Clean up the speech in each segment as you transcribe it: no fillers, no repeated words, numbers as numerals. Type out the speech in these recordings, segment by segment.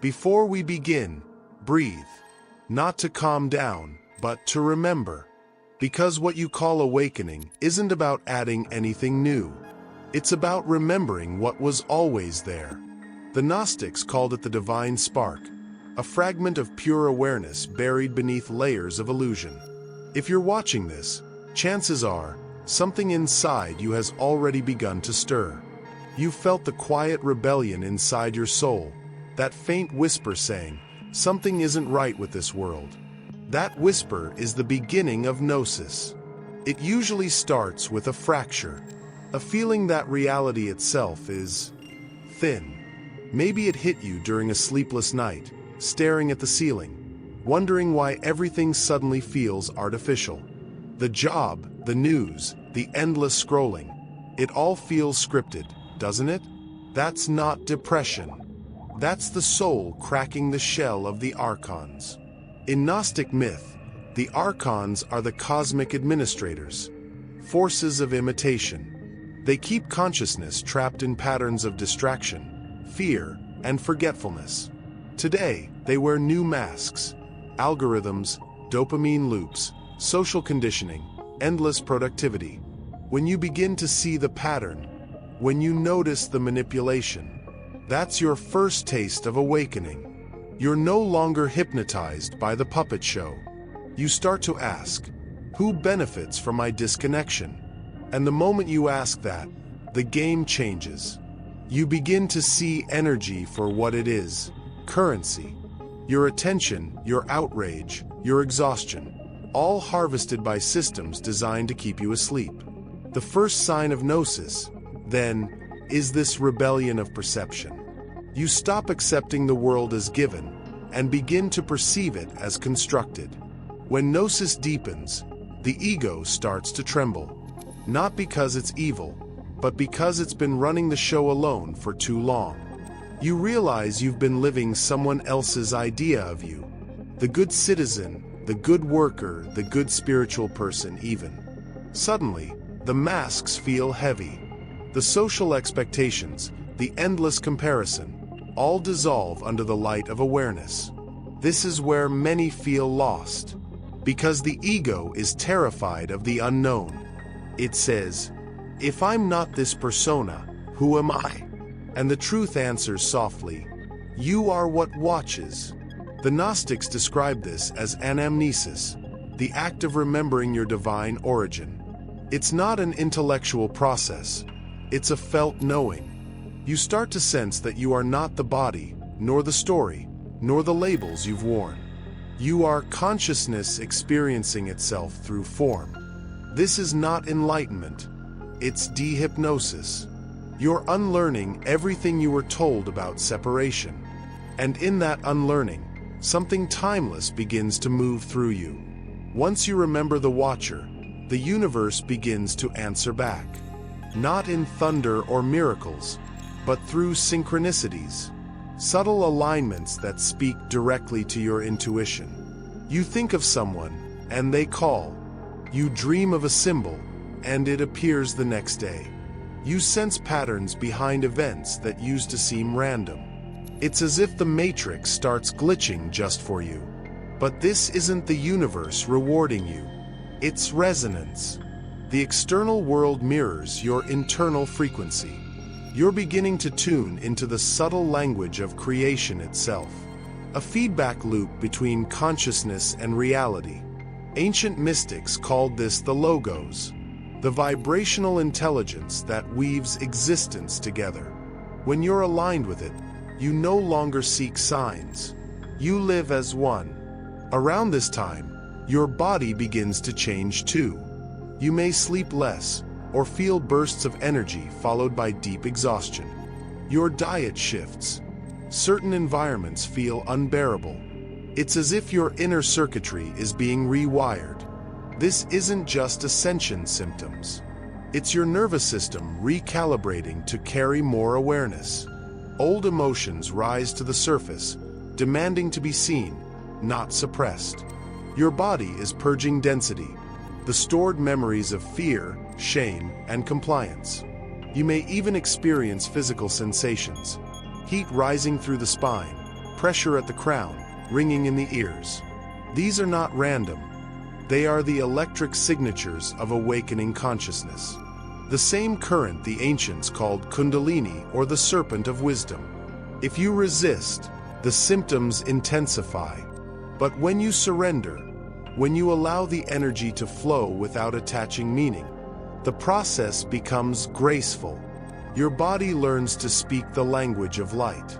Before we begin, breathe. Not to calm down, but to remember. Because what you call awakening isn't about adding anything new. It's about remembering what was always there. The Gnostics called it the divine spark, a fragment of pure awareness buried beneath layers of illusion. If you're watching this, chances are, something inside you has already begun to stir. You felt the quiet rebellion inside your soul, that faint whisper saying, something isn't right with this world. That whisper is the beginning of Gnosis. It usually starts with a fracture, a feeling that reality itself is thin. Maybe it hit you during a sleepless night, staring at the ceiling, wondering why everything suddenly feels artificial. The job, the news, the endless scrolling. It all feels scripted, doesn't it? That's not depression. That's the soul cracking the shell of the Archons. In Gnostic myth, the Archons are the cosmic administrators, forces of imitation. They keep consciousness trapped in patterns of distraction, fear, and forgetfulness. Today, they wear new masks: algorithms, dopamine loops, social conditioning, endless productivity. When you begin to see the pattern, when you notice the manipulation, that's your first taste of awakening. You're no longer hypnotized by the puppet show. You start to ask, who benefits from my disconnection? And the moment you ask that, the game changes. You begin to see energy for what it is: currency. Your attention, your outrage, your exhaustion, all harvested by systems designed to keep you asleep. The first sign of Gnosis, then, is this rebellion of perception. You stop accepting the world as given and begin to perceive it as constructed. When Gnosis deepens, the ego starts to tremble. Not because it's evil, but because it's been running the show alone for too long. You realize you've been living someone else's idea of you. The good citizen, the good worker, the good spiritual person even. Suddenly, the masks feel heavy. The social expectations, the endless comparison, all dissolve under the light of awareness. This is where many feel lost, because the ego is terrified of the unknown. It says, if I'm not this persona, who am I? And the truth answers softly, you are what watches. The Gnostics describe this as anamnesis, the act of remembering your divine origin. It's not an intellectual process, it's a felt knowing. You start to sense that you are not the body, nor the story, nor the labels you've worn. You are consciousness experiencing itself through form. This is not enlightenment, it's dehypnosis. You're unlearning everything you were told about separation. And in that unlearning, something timeless begins to move through you. Once you remember the Watcher, the universe begins to answer back. Not in thunder or miracles, but through synchronicities, subtle alignments that speak directly to your intuition. You think of someone, and they call. You dream of a symbol, and it appears the next day. You sense patterns behind events that used to seem random. It's as if the matrix starts glitching just for you. But this isn't the universe rewarding you. It's resonance. The external world mirrors your internal frequency. You're beginning to tune into the subtle language of creation itself. A feedback loop between consciousness and reality. Ancient mystics called this the logos, the vibrational intelligence that weaves existence together. When you're aligned with it, you no longer seek signs. You live as one. Around this time, your body begins to change too. You may sleep less, or feel bursts of energy followed by deep exhaustion. Your diet shifts. Certain environments feel unbearable. It's as if your inner circuitry is being rewired. This isn't just ascension symptoms. It's your nervous system recalibrating to carry more awareness. Old emotions rise to the surface, demanding to be seen, not suppressed. Your body is purging density, the stored memories of fear, shame, and compliance. You may even experience physical sensations. Heat rising through the spine, pressure at the crown, ringing in the ears. These are not random. They are the electric signatures of awakening consciousness. The same current the ancients called kundalini, or the serpent of wisdom. If you resist, the symptoms intensify. But when you surrender, when you allow the energy to flow without attaching meaning, the process becomes graceful. Your body learns to speak the language of light.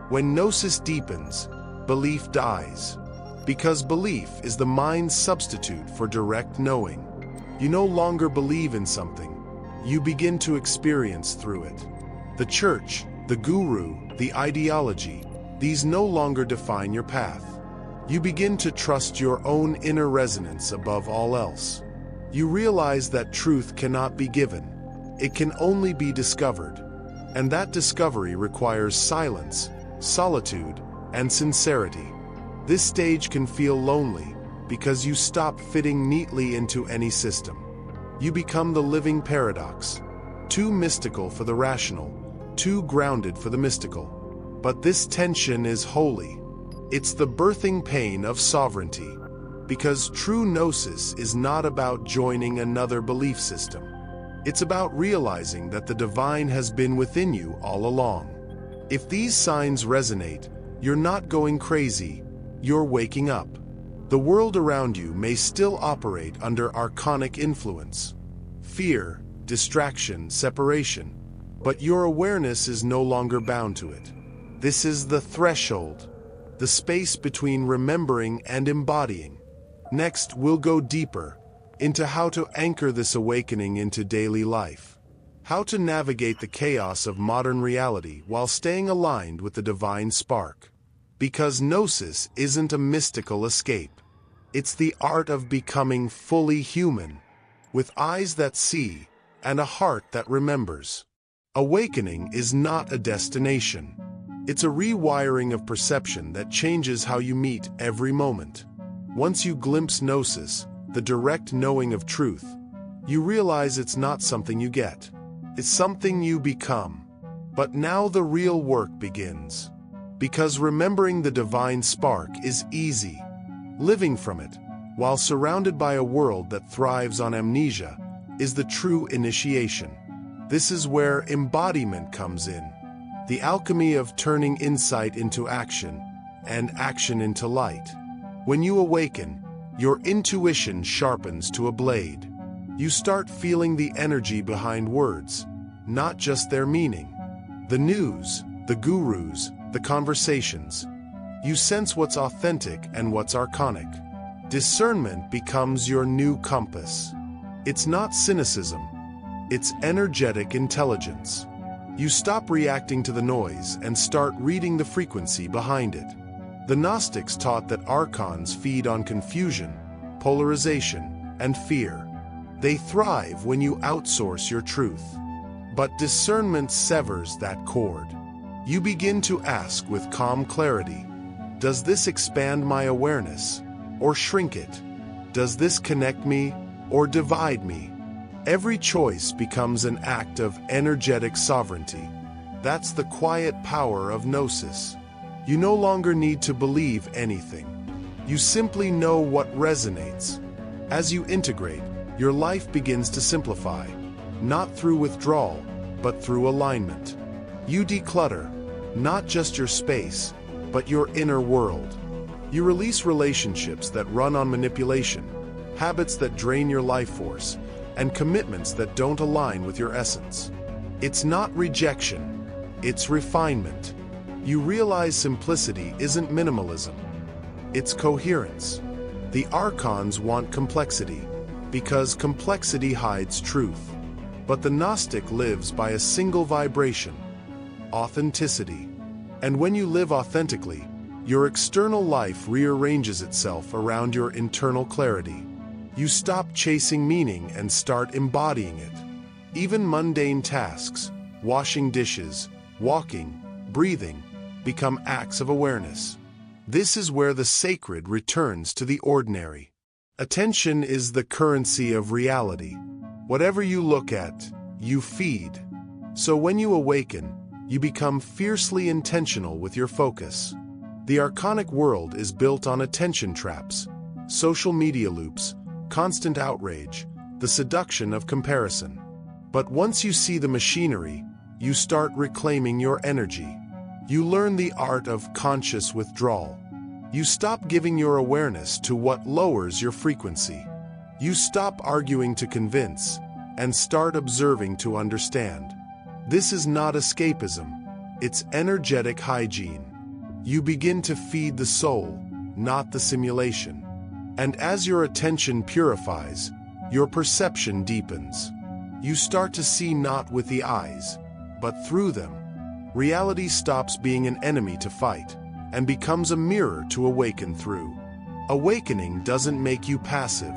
When Gnosis deepens, belief dies. Because belief is the mind's substitute for direct knowing. You no longer believe in something. You begin to experience through it. The church, the guru, the ideology, these no longer define your path. You begin to trust your own inner resonance above all else. You realize that truth cannot be given. It can only be discovered. And that discovery requires silence, solitude, and sincerity. This stage can feel lonely because you stop fitting neatly into any system. You become the living paradox, too mystical for the rational, too grounded for the mystical. But this tension is holy. It's the birthing pain of sovereignty, because true Gnosis is not about joining another belief system. It's about realizing that the divine has been within you all along. If these signs resonate, you're not going crazy, you're waking up. The world around you may still operate under archonic influence, fear, distraction, separation, but your awareness is no longer bound to it. This is the threshold, the space between remembering and embodying. Next, we'll go deeper into how to anchor this awakening into daily life, how to navigate the chaos of modern reality while staying aligned with the divine spark. Because Gnosis isn't a mystical escape. It's the art of becoming fully human, with eyes that see and a heart that remembers. Awakening is not a destination. It's a rewiring of perception that changes how you meet every moment. Once you glimpse Gnosis, the direct knowing of truth, you realize it's not something you get. It's something you become. But now the real work begins. Because remembering the divine spark is easy. Living from it, while surrounded by a world that thrives on amnesia, is the true initiation. This is where embodiment comes in. The alchemy of turning insight into action, and action into light. When you awaken, your intuition sharpens to a blade. You start feeling the energy behind words, not just their meaning. The news, the gurus, the conversations. You sense what's authentic and what's archonic. Discernment becomes your new compass. It's not cynicism. It's energetic intelligence. You stop reacting to the noise and start reading the frequency behind it. The Gnostics taught that Archons feed on confusion, polarization, and fear. They thrive when you outsource your truth. But discernment severs that cord. You begin to ask with calm clarity, does this expand my awareness, or shrink it? Does this connect me, or divide me? Every choice becomes an act of energetic sovereignty. That's the quiet power of Gnosis. You no longer need to believe anything. You simply know what resonates. As you integrate, your life begins to simplify, not through withdrawal, but through alignment. You declutter, not just your space, but your inner world. You release relationships that run on manipulation, habits that drain your life force, and commitments that don't align with your essence. It's not rejection, it's refinement. You realize simplicity isn't minimalism, it's coherence. The Archons want complexity, because complexity hides truth. But the Gnostic lives by a single vibration, authenticity. And when you live authentically, your external life rearranges itself around your internal clarity. You stop chasing meaning and start embodying it. Even mundane tasks, washing dishes, walking, breathing, become acts of awareness. This is where the sacred returns to the ordinary. Attention is the currency of reality. Whatever you look at, you feed. So when you awaken, you become fiercely intentional with your focus. The archonic world is built on attention traps, social media loops, constant outrage, the seduction of comparison. But once you see the machinery, you start reclaiming your energy. You learn the art of conscious withdrawal. You stop giving your awareness to what lowers your frequency. You stop arguing to convince and start observing to understand. This is not escapism, it's energetic hygiene. You begin to feed the soul, not the simulation. And as your attention purifies, your perception deepens. You start to see not with the eyes, but through them. Reality stops being an enemy to fight and becomes a mirror to awaken through. Awakening doesn't make you passive.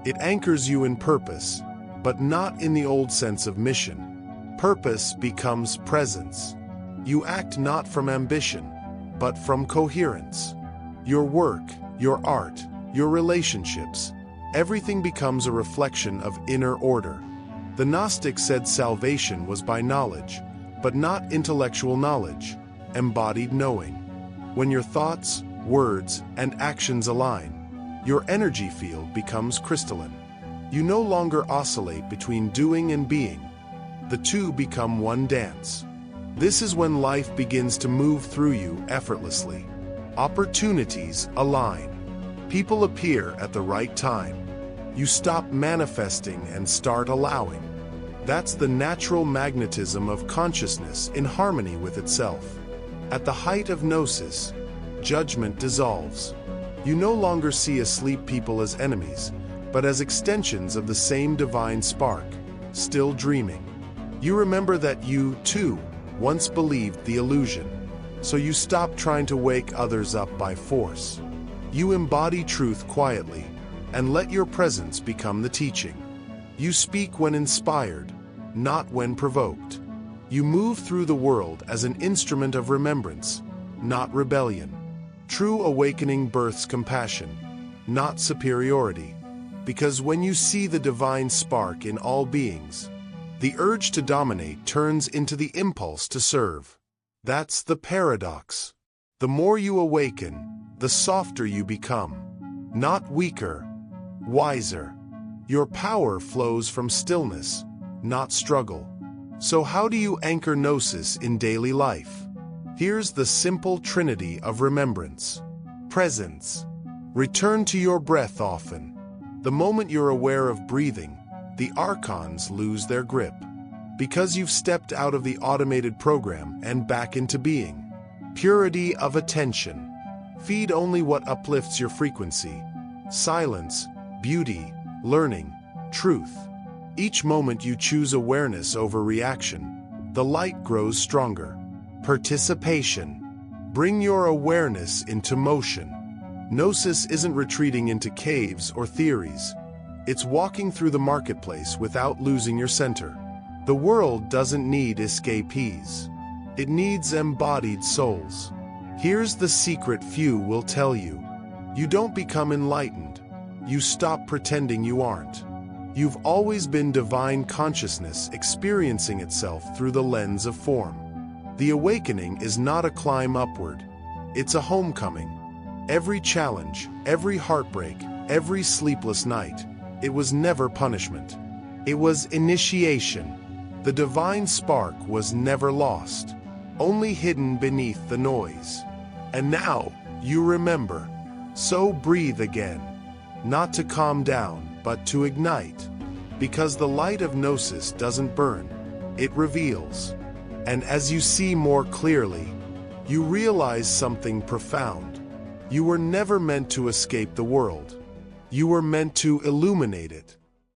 It anchors you in purpose, but not in the old sense of mission. Purpose becomes presence. You act not from ambition, but from coherence. Your work, your art, your relationships, everything becomes a reflection of inner order. The Gnostic said salvation was by knowledge, but not intellectual knowledge, embodied knowing. When your thoughts, words, and actions align, your energy field becomes crystalline. You no longer oscillate between doing and being. The two become one dance. This is when life begins to move through you effortlessly. Opportunities align. People appear at the right time. You stop manifesting and start allowing. That's the natural magnetism of consciousness in harmony with itself. At the height of Gnosis, judgment dissolves. You no longer see asleep people as enemies, but as extensions of the same divine spark, still dreaming. You remember that you, too, once believed the illusion, so you stop trying to wake others up by force. You embody truth quietly, and let your presence become the teaching. You speak when inspired, not when provoked. You move through the world as an instrument of remembrance, not rebellion. True awakening births compassion, not superiority, because when you see the divine spark in all beings, the urge to dominate turns into the impulse to serve. That's the paradox. The more you awaken, the softer you become. Not weaker, wiser. Your power flows from stillness, not struggle. So how do you anchor Gnosis in daily life? Here's the simple trinity of remembrance. Presence. Return to your breath often. The moment you're aware of breathing, the Archons lose their grip. Because you've stepped out of the automated program and back into being. Purity of attention. Feed only what uplifts your frequency. Silence, beauty, learning, truth. Each moment you choose awareness over reaction, the light grows stronger. Participation. Bring your awareness into motion. Gnosis isn't retreating into caves or theories. It's walking through the marketplace without losing your center. The world doesn't need escapees. It needs embodied souls. Here's the secret few will tell you. You don't become enlightened. You stop pretending you aren't. You've always been divine consciousness experiencing itself through the lens of form. The awakening is not a climb upward. It's a homecoming. Every challenge, every heartbreak, every sleepless night, it was never punishment. It was initiation. The divine spark was never lost, only hidden beneath the noise. And now, you remember. So breathe again. Not to calm down, but to ignite. Because the light of Gnosis doesn't burn, it reveals. And as you see more clearly, you realize something profound. You were never meant to escape the world. You were meant to illuminate it.